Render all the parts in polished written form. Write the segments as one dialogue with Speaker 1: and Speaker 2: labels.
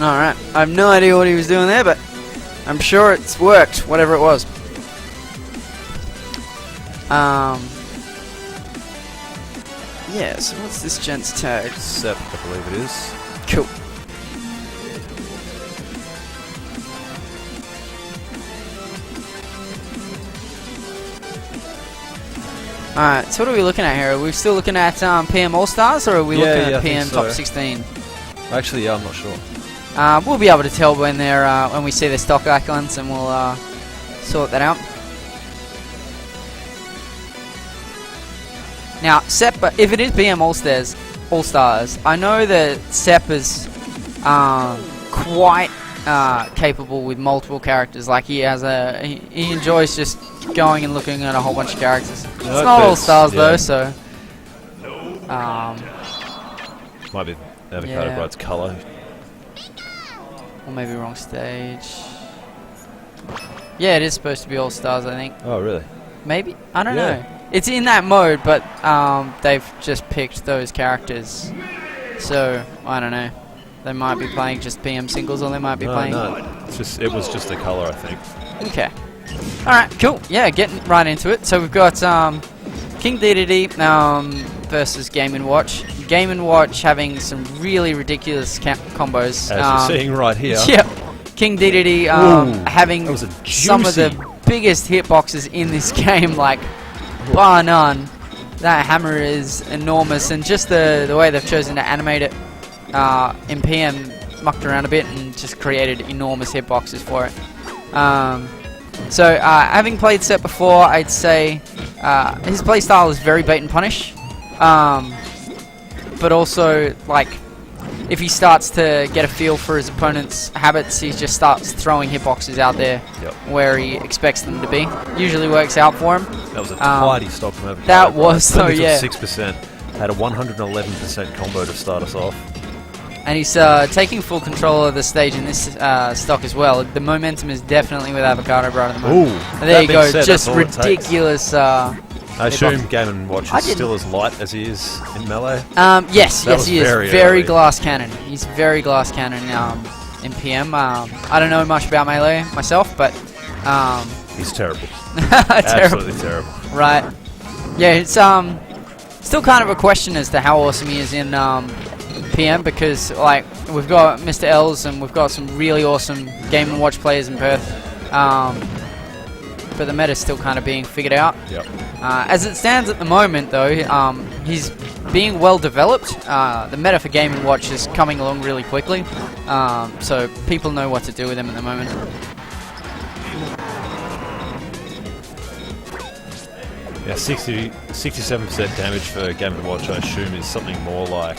Speaker 1: Alright, I have no idea what he was doing there, but I'm sure it's worked, whatever it was. Yeah, so what's this gent's tag?
Speaker 2: Sep, I believe it is.
Speaker 1: Cool. Alright, so what are we looking at here? Are we still looking at PM All-Stars, or are we looking at PM Top 16?
Speaker 2: Actually, yeah, I'm not sure.
Speaker 1: We'll be able to tell when they're when we see their stock icons, and we'll sort that out. Now, Sep, if it is PM All-Stars, I know that Sep is quite capable with multiple characters. Like he enjoys just going and looking at a whole bunch of characters. It's not All-Stars though, so.
Speaker 2: Might be Avocadobride's colour.
Speaker 1: Or maybe wrong stage. Yeah, it is supposed to be All-Stars, I think.
Speaker 2: Oh, really?
Speaker 1: Maybe? I don't know. It's in that mode, but they've just picked those characters. So, I don't know. They might be playing just PM singles, or they might be playing...
Speaker 2: No, it was just the colour, I think.
Speaker 1: Okay. Alright, cool. Yeah, getting right into it. So we've got King DeDeDe versus Game & Watch. Game & Watch having some really ridiculous combos.
Speaker 2: As you're seeing right here.
Speaker 1: Yeah. King DeDeDe having some of the biggest hitboxes in this game, like, bar none. That hammer is enormous, and just the way they've chosen to animate it in PM, mucked around a bit and just created enormous hitboxes for it. So having played Sep before, I'd say his playstyle is very bait and punish, but also, like, if he starts to get a feel for his opponent's habits, he just starts throwing hitboxes out there where he expects them to be. Usually works out for him.
Speaker 2: That was a tidy stock from Avocadobride.
Speaker 1: That was, so yeah.
Speaker 2: 6%. Had a 111% combo to start us off.
Speaker 1: And he's taking full control of the stage in this stock as well. The momentum is definitely with Avocadobride at the moment.
Speaker 2: Ooh,
Speaker 1: there you go, just ridiculous.
Speaker 2: I assume Game & Watch is still as light as he is in Melee?
Speaker 1: Yes, he is. Very glass cannon. He's very glass cannon in PM. I don't know much about Melee myself, but...
Speaker 2: he's terrible. Absolutely terrible.
Speaker 1: Right. Yeah, it's still kind of a question as to how awesome he is in PM, because, like, we've got Mr. Els and we've got some really awesome Game & Watch players in Perth. But the meta's still kind of being figured out.
Speaker 2: Yep.
Speaker 1: As it stands at the moment, though, he's being well developed. The meta for Game & Watch is coming along really quickly, so people know what to do with him at the moment.
Speaker 2: Yeah, 67% damage for Game & Watch, I assume, is something more like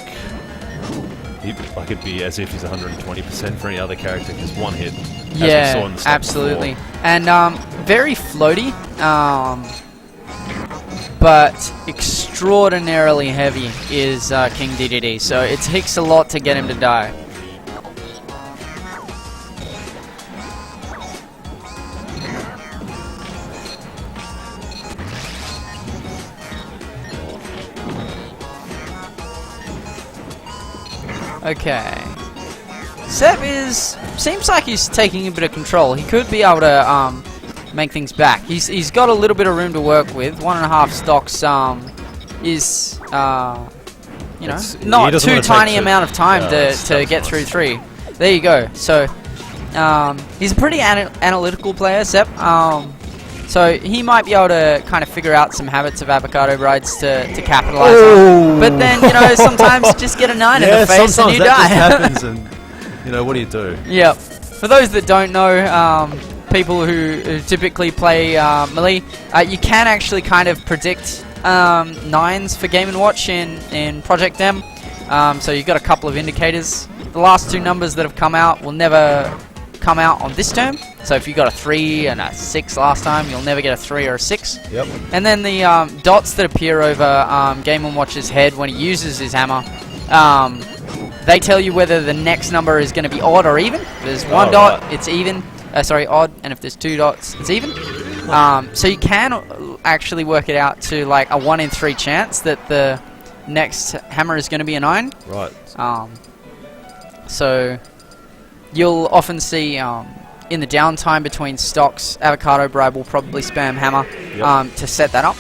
Speaker 2: it'd be as if he's 120% for any other character, because one hit.
Speaker 1: Yeah,
Speaker 2: as we saw in the
Speaker 1: absolutely. Before. And very floaty, but extraordinarily heavy is King DeDeDe. So it takes a lot to get him to die. Okay. Sep seems like he's taking a bit of control. He could be able to make things back. He's got a little bit of room to work with. 1.5 stocks is you know, not too tiny amount of time to get through 3. There you go. So he's a pretty analytical player, Sep. So he might be able to kind of figure out some habits of Avocadobride's to capitalize on. But then, you know, sometimes just get a 9 in the face and you die.
Speaker 2: Happens, and you know, what do you do?
Speaker 1: Yep. For those that don't know, people who typically play Melee, you can actually kind of predict 9s for Game & Watch in Project M. So you've got a couple of indicators. The last 2 numbers that have come out will never come out on this term. So if you got a 3 and a 6 last time, you'll never get a 3 or a 6.
Speaker 2: Yep.
Speaker 1: And then the dots that appear over Game & Watch's head when he uses his hammer, they tell you whether the next number is going to be odd or even. If there's 1 dot, it's even. Sorry, odd. And if there's 2 dots, it's even. So you can actually work it out to like a 1 in 3 chance that the next hammer is going to be a 9.
Speaker 2: Right.
Speaker 1: So you'll often see in the downtime between stocks, Avocadobride will probably spam hammer to set that up.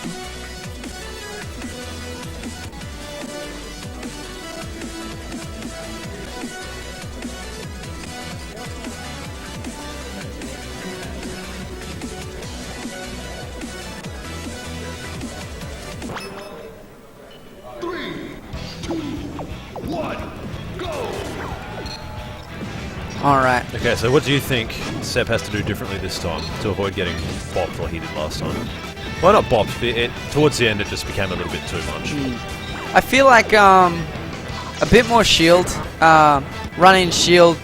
Speaker 1: Alright.
Speaker 2: Okay, so what do you think Seb has to do differently this time to avoid getting bopped like he did last time? Well, not bopped, but towards the end it just became a little bit too much.
Speaker 1: I feel like a bit more shield, run in shield,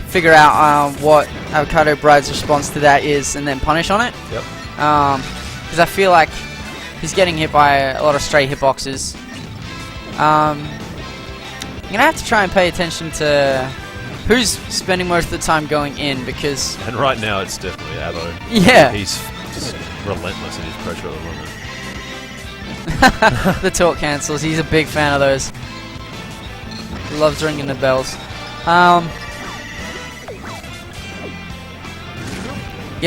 Speaker 1: figure out what Avocadobride's response to that is, and then punish on it.
Speaker 2: Yep.
Speaker 1: Because I feel like he's getting hit by a lot of stray hitboxes. I'm going to have to try and pay attention to who's spending most of the time going in, because...
Speaker 2: And right now it's definitely Avo.
Speaker 1: Yeah.
Speaker 2: He's just relentless in his pressure at the moment.
Speaker 1: The talk cancels. He's a big fan of those. He loves ringing the bells. Yeah,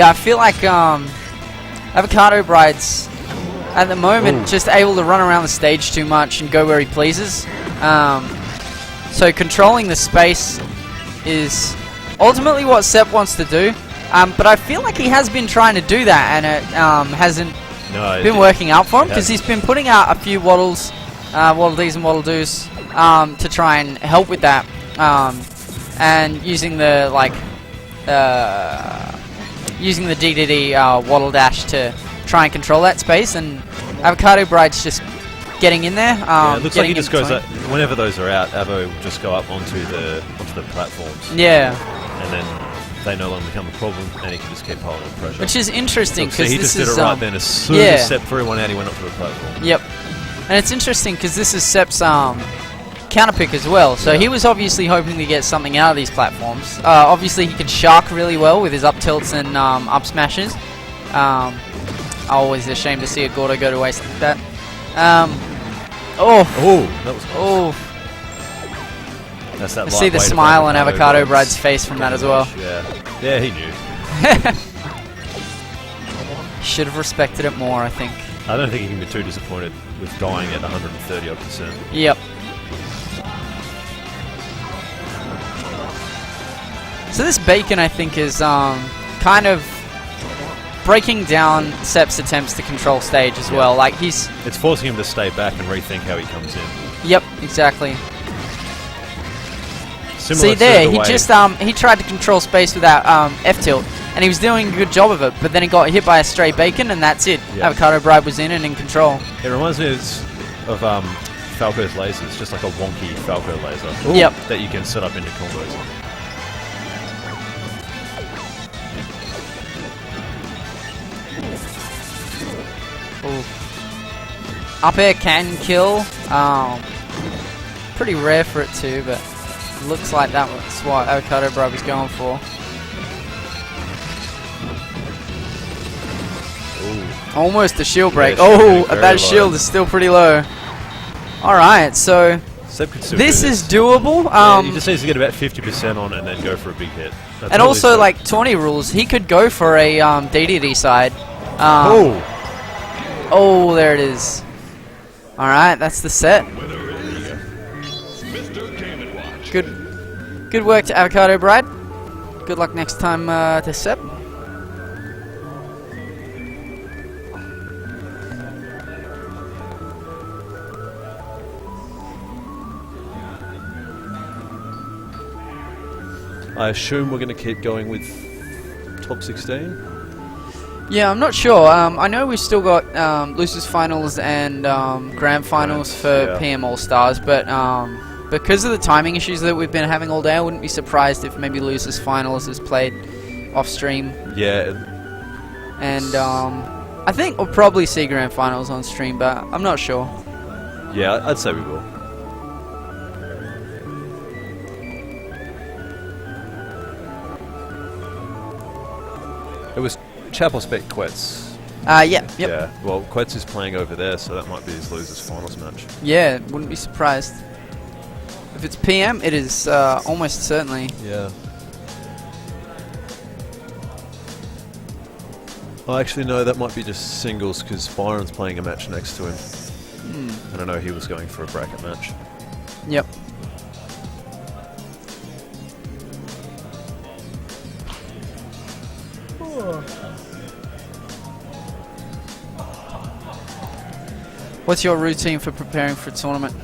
Speaker 1: I feel like Avocadobride's at the moment just able to run around the stage too much and go where he pleases. So controlling the space is ultimately what Sep wants to do. But I feel like he has been trying to do that, and it hasn't been working out for him, because he's been putting out a few waddles, waddle dees and waddle doos, to try and help with that, and using the DeDeDe waddle dash to try and control that space. And Avocadobride's just getting in there.
Speaker 2: Yeah, it looks like he just goes up, whenever those are out, Avo will just go up onto the platforms.
Speaker 1: Yeah.
Speaker 2: And then they no longer become a problem, and he can just keep holding pressure.
Speaker 1: Which is interesting, because
Speaker 2: he
Speaker 1: this
Speaker 2: just
Speaker 1: is
Speaker 2: did it right then. As soon as Sep threw one out, he went up to the platform.
Speaker 1: Yep. And it's interesting because this is Sep's counter pick as well. So he was obviously hoping to get something out of these platforms. Obviously he can shark really well with his up tilts and up smashes. Always a shame to see a Gordo go to waste like that.
Speaker 2: That was close. That's that.
Speaker 1: I see the smile on Avocadobride's face from that as well.
Speaker 2: Yeah, he knew.
Speaker 1: Should have respected it more, I think.
Speaker 2: I don't think he can be too disappointed with dying at 130%.
Speaker 1: Yep. So this bacon, I think, is kind of breaking down Sep's attempts to control stage as well. Like
Speaker 2: it's forcing him to stay back and rethink how he comes in.
Speaker 1: Yep, exactly. See there, he just he tried to control space without F tilt, and he was doing a good job of it. But then he got hit by a stray bacon, and that's it. Yep. Avocadobride was in and in control.
Speaker 2: It reminds me of Falco's lasers, just like a wonky Falco laser.
Speaker 1: Yep.
Speaker 2: That you can set up into combos.
Speaker 1: Up air can kill. Pretty rare for it too, but looks like that was what Avocadobride was going for. Almost a shield break. That shield is still pretty low. Alright, so this is doable.
Speaker 2: He just needs to get about 50% on and then go for a big hit. That's
Speaker 1: and also, like 20 rules, he could go for a DeDeDe side. Oh, there it is. Alright, that's the set. Good work to Avocadobride. Good luck next time to Sep.
Speaker 2: I assume we're going to keep going with top 16?
Speaker 1: Yeah, I'm not sure. I know we've still got Losers Finals and Grand Finals for PM All-Stars, but because of the timing issues that we've been having all day, I wouldn't be surprised if maybe Losers Finals is played off-stream.
Speaker 2: Yeah.
Speaker 1: And I think we'll probably see Grand Finals on stream, but I'm not sure.
Speaker 2: Yeah, I'd say we will. It was Chapel Spec Quetz.
Speaker 1: Yep.
Speaker 2: Yeah, well, Quetz is playing over there, so that might be his Losers Finals match.
Speaker 1: Yeah, wouldn't be surprised. If it's PM, it is almost certainly.
Speaker 2: Yeah. Oh, actually, no, that might be just singles because Byron's playing a match next to him. I don't know, he was going for a bracket match.
Speaker 1: Yep. What's your routine for preparing for a tournament?